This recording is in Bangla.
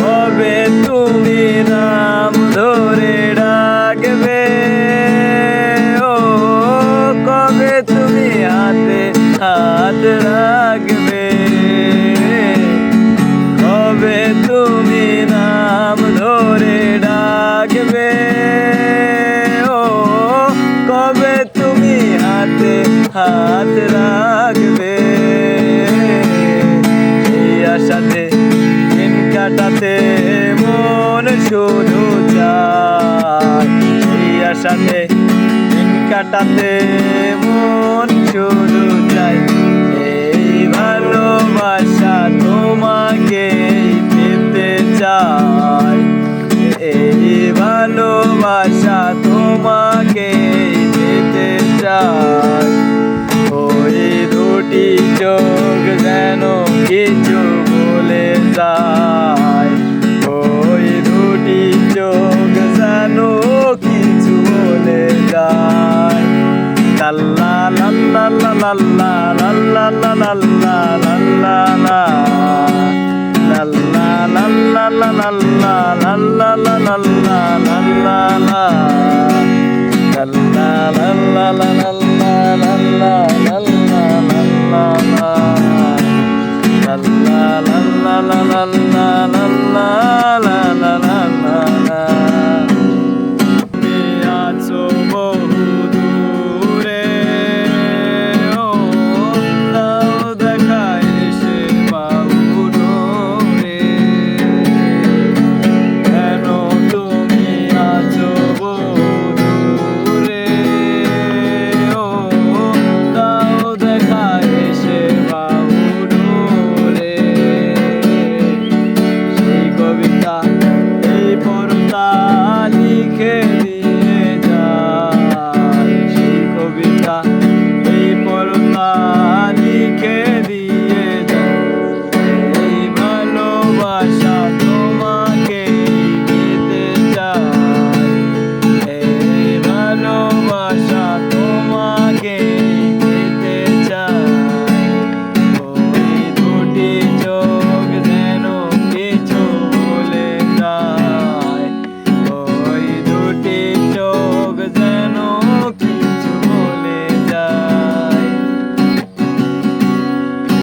কবে তুমি নাম ধরে ডাকবে, ও কবে তুমি হাতে হাত রাখবে, কবে তুমি নাম ধরে ডাকবে, ও কবে তুমি হাতে হাত রাখবে। এই আশাতে দিন কাটাতে মন শুধু চায়, এই আশাতে দিন কাটাতে মন শুধু চাই। এই ভালোবাসা তোমাকে পেতে চাই, এই ভালোবাসা তোমাকে পেতে চাই। ওই দুটি চোখ যেন কিছু বলে যায়, ওই দুটি চোখ যেন কিছু বলে যায়। লাল্লা লাল্লা লাল্লা লাল্লা লাল্লা লাল্লা লাল্লা লাল্লা লাল্লা লাল্লা লাল্লা লাল্লা লিখে দিয়ে যায়, সেই কবিতা এই পড়তা লিখে দিয়ে যায়। এই ভালোবাসা